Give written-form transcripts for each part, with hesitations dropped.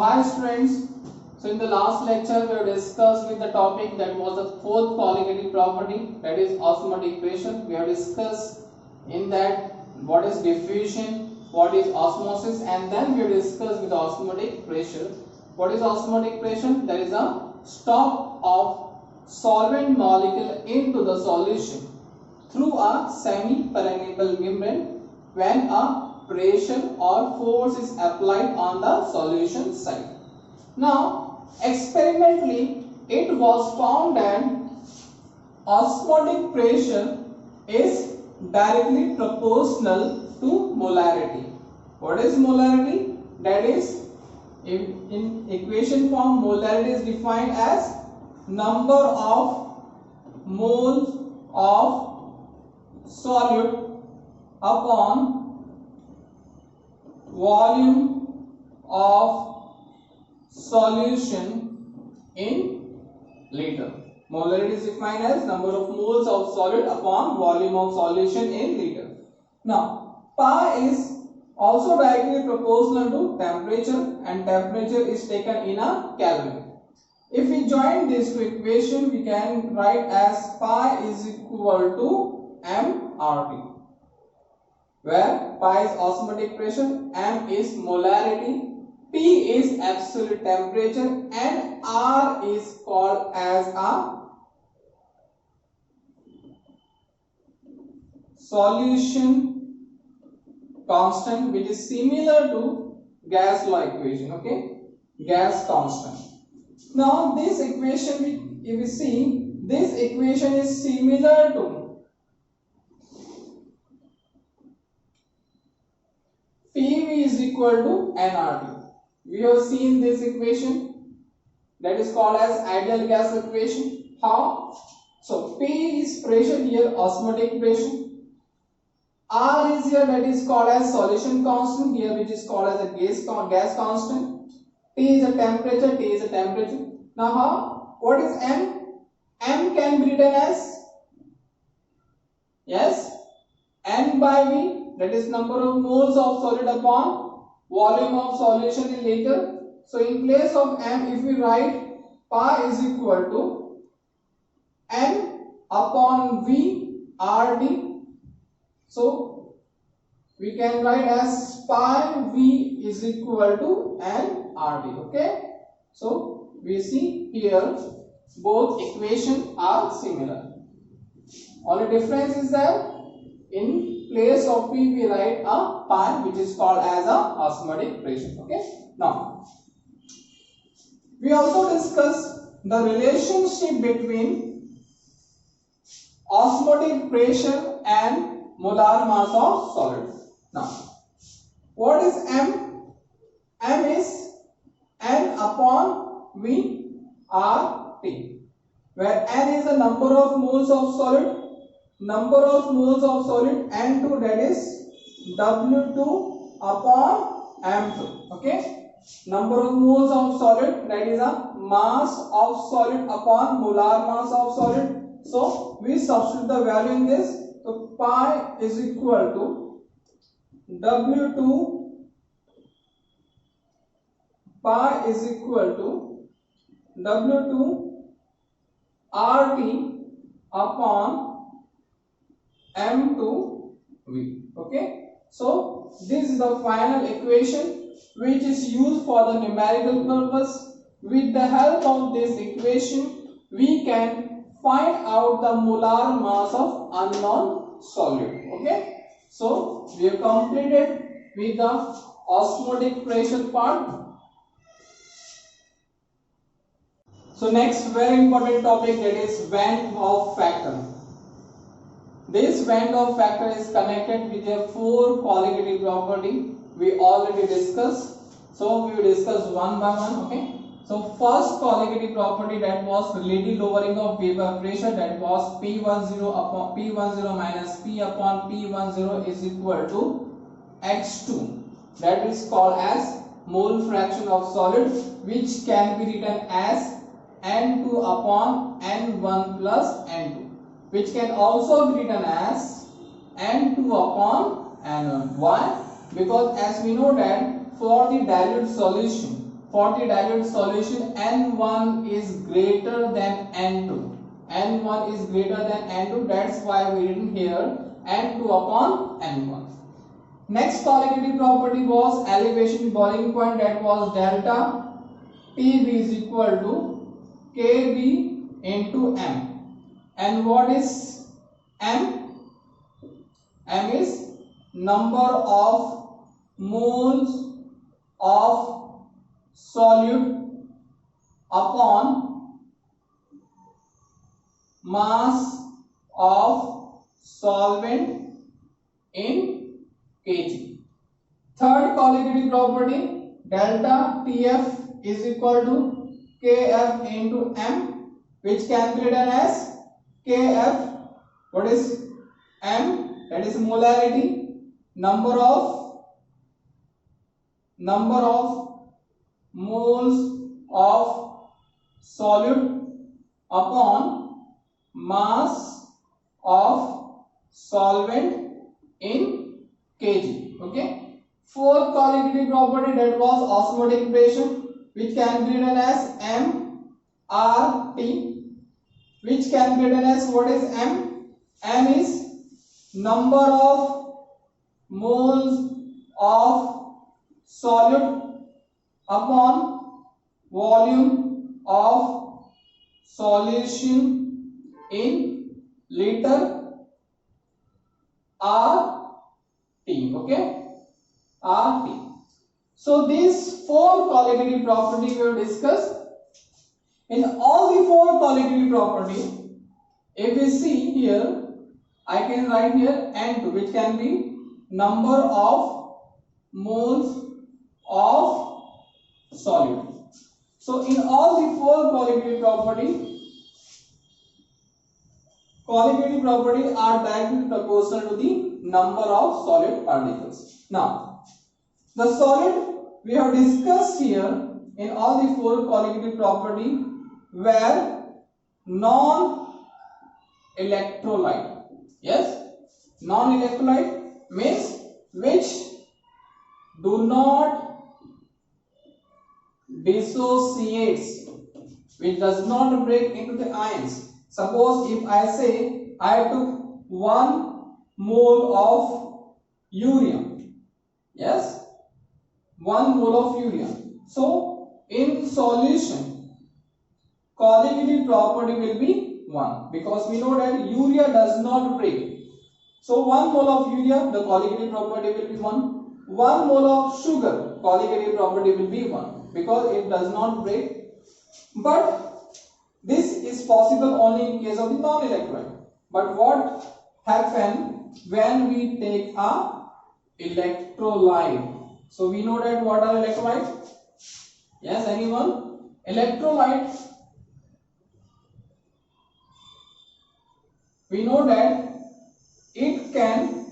hi students. So in the last lecture we have discussed with the topic that was the fourth colligative property, that is osmotic pressure. We have discussed in that what is diffusion, what is osmosis, and then we have discussed with osmotic pressure. What is osmotic pressure? That is a stop of solvent molecule into the solution through a semi-permeable membrane when a pressure or force is applied on the solution side. Now, experimentally, it was found that osmotic pressure is directly proportional to molarity. What is molarity? That is, in equation form, molarity is defined as number of moles of solute upon volume of solution in liter. Molarity is defined as number of moles of solid upon volume of solution in liter. Now, pi is also directly proportional to temperature, and temperature is taken in a Kelvin. If we join these two equations, we can write as pi is equal to mRT, where pi is osmotic pressure, m is molarity, P is absolute temperature, and R is called as a solution constant, which is similar to gas law equation. Okay, gas constant. Now this equation, if we see, this equation is similar to PV is equal to nRT. We have seen this equation, that is called as ideal gas equation. How? So P is pressure here, osmotic pressure. R is here, that is called as solution constant here, which is called as a gas constant. T is a temperature, T is a temperature. Now how? What is M? M can be written as, yes, N by V, that is number of moles of solid upon volume of solution in liter. So in place of M, if we write pi is equal to N upon V RT. So we can write as pi V is equal to N RT. Okay. So we see here both equations are similar. Only difference is that in place of P we write a pi, which is called as a osmotic pressure. Okay. Now we also discuss the relationship between osmotic pressure and molar mass of solid. Now, what is M? M is N upon V RT, where N is the number of moles of solid, N2, that is W2 upon M2. Okay, number of moles of solid, that is a mass of solid upon molar mass of solid. So we substitute the value in this. So pi is equal to W2, pi is equal to W2 RT upon M2 V. Okay. So this is the final equation which is used for the numerical purpose. With the help of this equation, we can find out the molar mass of unknown solid. Okay. So we have completed with the osmotic pressure part. So next very important topic, that is Van 't Hoff factor. This Van 't Hoff factor is connected with a four colligative property we already discussed. So we will discuss one by one. Okay. So first colligative property, that was relative lowering of vapor pressure, that was P10 upon P10 minus P upon P10 is equal to X2. That is called as mole fraction of solid, which can be written as N2 upon N1 plus N2, which can also be written as N2 upon N1. Why? Because as we know that for the dilute solution, for the dilute solution N1 is greater than N2. N1 is greater than N2, that's why we written here N2 upon N1. Next colligative property was elevation boiling point, that was delta TB is equal to KB into M. And what is M? M is number of moles of solute upon mass of solvent in kg. Third colligative property, delta TF is equal to Kf into M, which can be written as Kf. What is M? That is molarity, number of moles of solute upon mass of solvent in kg. Okay. Fourth colligative property, that was osmotic pressure, which can be written as MRT, which can be written as, what is M? M is number of moles of solute upon volume of solution in liter RT. Okay, RT. So these four colligative properties we have discussed. In all the four colligative properties, if we see here, I can write here N2, which can be number of moles of solute. So in all the four colligative properties are directly proportional to the number of solid particles. Now, the solid we have discussed here in all the four colligative properties were non-electrolyte. Yes, non-electrolyte means which do not dissociates, which does not break into the ions. Suppose if I say I took 1 mole of urea. Yes, 1 mole of urea. So in solution, colligative property will be 1, because we know that urea does not break. So 1 mole of urea, the colligative property will be 1. 1 mole of sugar, colligative property will be 1, because it does not break. But this is possible only in case of the non-electrolyte. But what happens when we take a electrolyte? So we know that what are electrolytes? Yes, anyone? Electrolyte, we know that it can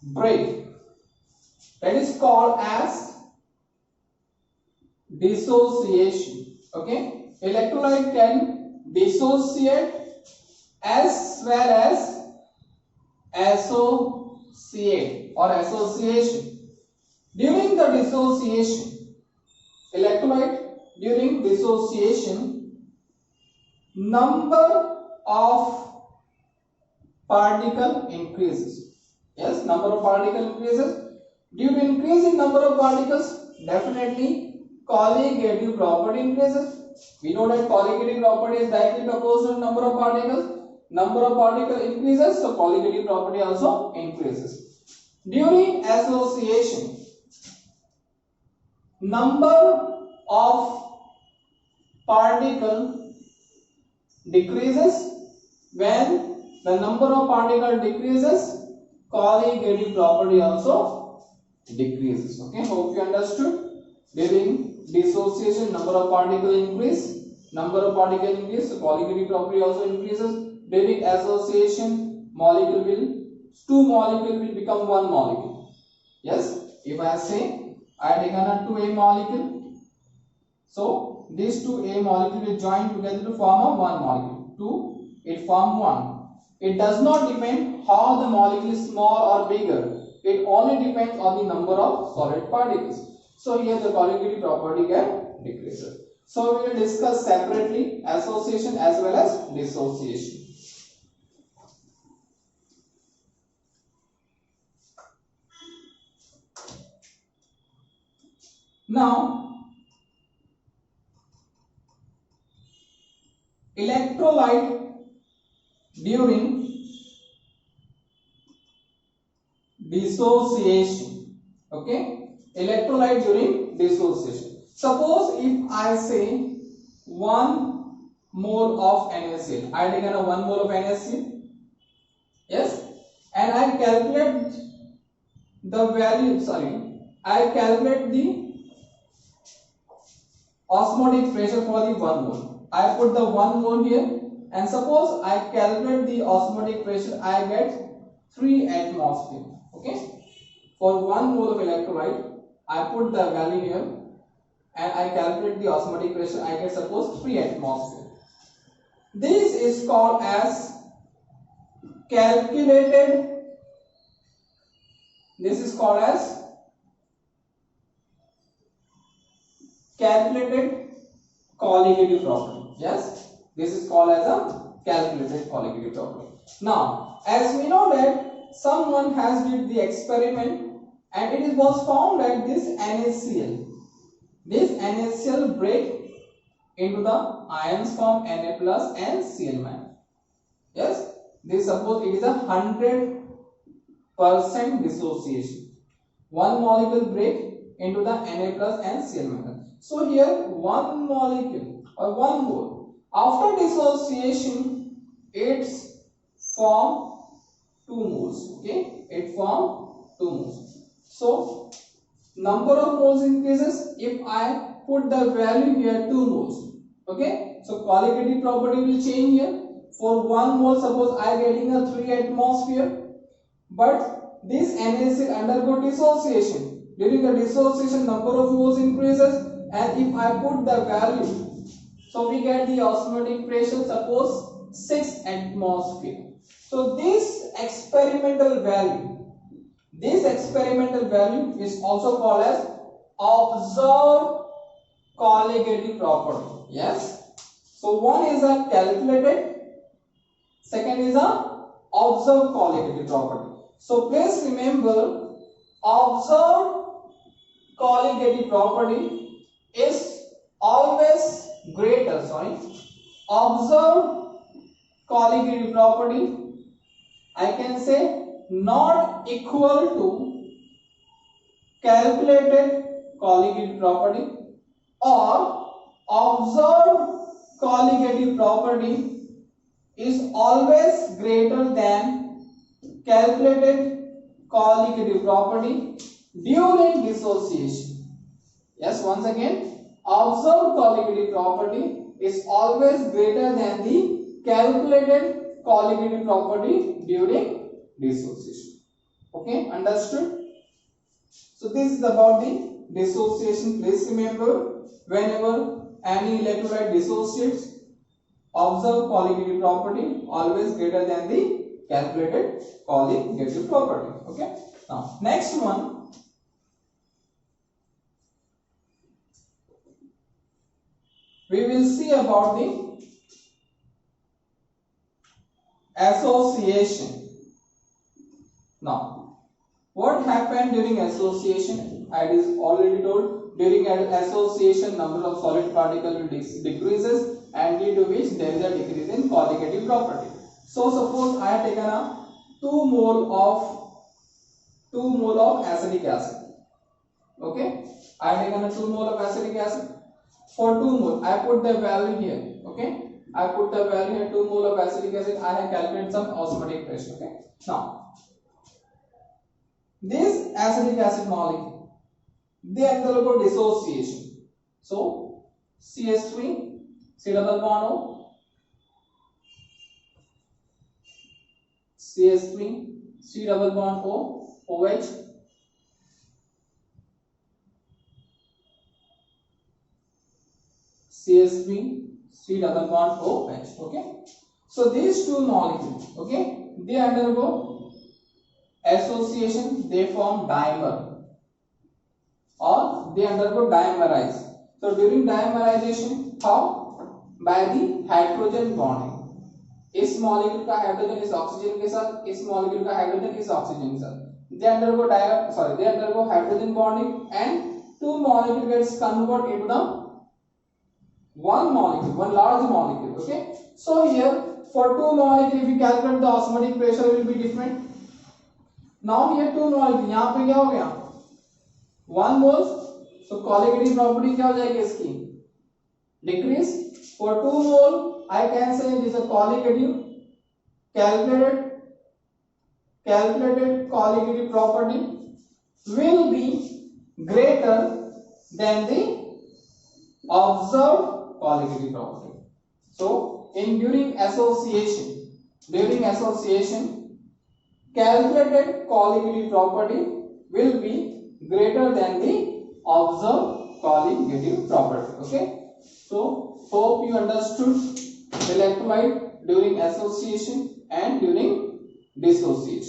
break. That is called as dissociation. Okay, electrolyte can dissociate as well as associate or association. During the dissociation, electrolyte during dissociation, number of particle increases. Yes, number of particle increases. Due to increase in number of particles, definitely colligative property increases. We know that colligative property is directly proportional to number of particles. Number of particles increases, so colligative property also increases. During association, number of particle decreases. When the number of particle decreases, colligative property also decreases. Okay, hope you understood. During dissociation, number of particle increase, so colligative property also increases. During association, two molecule will become one molecule. Yes, if I say I taken a 2A molecule, so these 2A molecule will join together to form a one molecule. 2, it form 1. It does not depend how the molecule is small or bigger. It only depends on the number of solid particles. So here the colligative property get decreases. So we will discuss separately association as well as dissociation. Now, electrolyte during dissociation. Okay, electrolyte during dissociation. Suppose if I say 1 mole of NaCl, I take 1 mole of NaCl, yes, and I calculate the value, I calculate the osmotic pressure for the 1 mole. I put the 1 mole here, and suppose I calculate the osmotic pressure, I get 3 atmosphere. Okay, for 1 mole of electrolyte, I put the value here, and I calculate the osmotic pressure, I get suppose 3 atmosphere. This is called as calculated. This is called as calculated colligative property. Yes, this is called as a calculated colligative property. Now, as we know that someone has did the experiment and it was found that this NaCl break into the ions form Na plus and Cl-. Yes, this suppose it is a 100% dissociation. One molecule break into the Na plus and Cl-. So here one molecule or 1 mole after dissociation it's form 2 moles. Okay, it form 2 moles. So number of moles increases if I put the value here 2 moles. Okay, so colligative property will change here. For 1 mole suppose I getting a 3 atmosphere, but this NaCl undergo dissociation. During the dissociation number of moles increases, and if I put the value, so we get the osmotic pressure suppose 6 atmosphere. So this experimental value is also called as observed colligative property. Yes, so one is a calculated, second is a observed colligative property. So please remember, observed colligative property is always greater, observed colligative property I can say not equal to calculated colligative property, or observed colligative property is always greater than calculated colligative property during dissociation. Yes, once again, observed colligative property is always greater than the calculated colligative property during dissociation. Okay, understood? So this is about the dissociation. Please remember, whenever any electrolyte dissociates, observed colligative property always greater than the calculated colligative property. Okay. Now next one, we will see about the association. Now, what happened during association? I already told, during association number of solid particles decreases, and due to which there is a decrease in colligative property. So suppose I have taken a 2 mole of acetic acid. Okay, I have taken a 2 mole of acetic acid. For 2 mole, I put the value here. Okay, I put the value here 2 mole of acetic acid. I have calculated some osmotic pressure. Okay, now this acetic acid molecule, they undergo dissociation. So CH3, C double bond O, CH3, C double bond O, OH, CH3, C double bond OH. Okay, so these 2 molecules, okay, they undergo association, they form dimer or they undergo dimerize. So during dimerization, how? By the hydrogen bonding. इस molecule का hydrogen इस oxygen के साथ, इस molecule का hydrogen इस oxygen के साथ, they undergo hydrogen bonding and two molecule gets converted into the one molecule, one large molecule. Okay, so here for two molecule if we calculate the osmotic pressure will be different. Now here two molecule, यहाँ पे क्या हो गया 1 moles, so colligative property क्या हो जाएगी इसकी decrease. For 2 mole I can say it is a colligative calculated colligative property will be greater than the observed colligative property. So during association calculated colligative property will be greater than the observed colligative property. Okay, so hope you understood electrolyte during association and during dissociation.